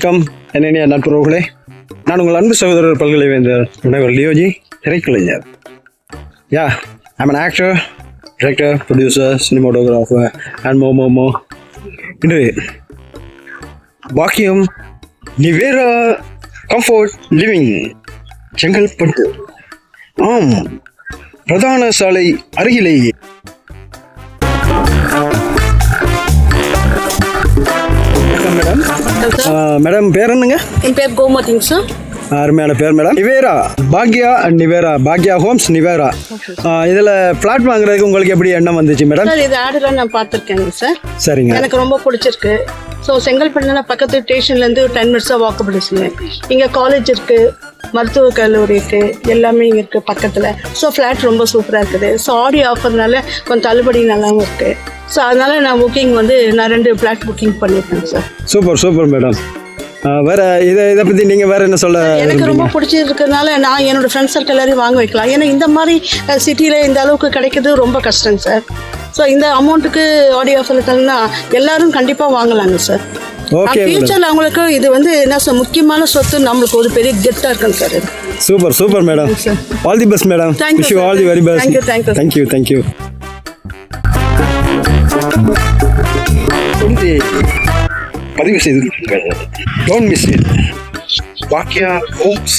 வணக்கம் என்னென்ன நட்புறவுகளே, நான் உங்கள் அன்பு சகோதரர் பல்கலைவேந்தர் முனைவர் லியோஜி, திரைக்கலைஞர். யா, I'm an actor, director, producer, cinematographer and more. இன்று பாக்கியம் நிவேரா கம்ஃபர்ட் லிவிங் செங்கல்பட்டு, ஆம், பிரதான சாலை அருகிலேயே. மேடம் பேர் என்னங்க? என் பேர் கோமதிங்க சார். அருமையான பேர் மேடம். நிவேரா பாக்யா ஹோம்ஸ் நிவேரா. இதில் பிளாட் வாங்குறதுக்கு உங்களுக்கு எப்படி எண்ணம் வந்துச்சு மேடம்? சார் இது ஆடுலாம் நான் பார்த்துருக்கேங்க சார். சரிங்க. எனக்கு ரொம்ப பிடிச்சிருக்கு. ஸோ செங்கல்பட்டுல பக்கத்து ஸ்டேஷன்லேருந்து 10 minutes வாக்கபிள் டிஸ்டன்ஸ். இங்கே காலேஜ் இருக்குது, மருத்துவக் கல்லூரி இருக்குது, எல்லாமே இங்கே இருக்குது பக்கத்தில். ஸோ ஃப்ளாட் ரொம்ப சூப்பராக இருக்குது. ஸோ ஆடி ஆஃபர்னால கொஞ்சம் தள்ளுபடி நல்லாவும் இருக்குது. ஸோ அதனால் நான் புக்கிங் நான் 2 ஃப்ளாட் புக்கிங் பண்ணியிருக்கேன் சார். Super madam. வேற இதை பற்றி நீங்கள் வேற என்ன சொல்ல? எனக்கு ரொம்ப பிடிச்சிருக்கிறதுனால நான் என்னோட ஃப்ரெண்ட்ஸ் சர்க்கிள் எல்லாரையும் வாங்க வைக்கலாம். ஏன்னா இந்த மாதிரி சிட்டியில் இந்த அளவுக்கு கிடைக்கிறது ரொம்ப கஷ்டங்க சார். ஸோ இந்த அமௌண்ட்டுக்கு ஆடியோ ஆஃபர் தரணும்னா எல்லாரும் கண்டிப்பாக வாங்கலாங்க சார். ஓகே, ஃபியூச்சரில் அவங்களுக்கு இது என்ன சார் முக்கியமான சொத்து, நம்மளுக்கு ஒரு பெரிய கெத்தாக இருக்குங்க sir. Super madam. All the best madam. Wish you all the very best. Thank you. பதிவு செய்திருக்கீர்கள். Don't miss it. பாக்யா ஹோம்ஸ்,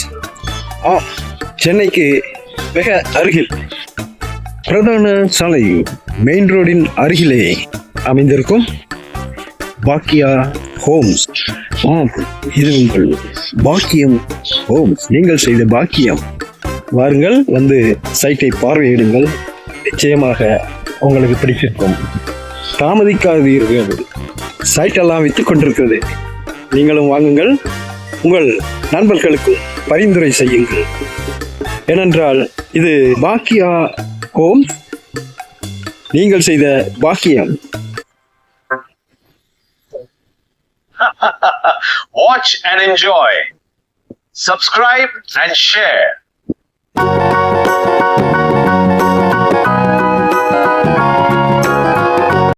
சென்னைக்கு மிக அருகில், பிரதான சாலை மெயின் ரோடின் அருகிலே அமைந்திருக்கும் பாக்யா ஹோம்ஸ். இது உங்கள் பாக்கியம் ஹோம்ஸ். நீங்கள் செய்த பாக்கியம். வாருங்கள், வந்து சைட்டை பார்வையிடுங்கள். நிச்சயமாக உங்களுக்கு பிடிச்சிருக்கும். தாமதிக்காதீர்கள். சைட்டெல்லாம் விற்றுக் கொண்டிருக்கிறது. நீங்களும் வாங்குங்கள், உங்கள் நண்பர்களுக்கு பரிந்துரை செய்யுங்கள். ஏனென்றால் இது பாக்கியா ஹோம், நீங்கள் செய்த பாக்கியம். Watch and enjoy. Subscribe and share.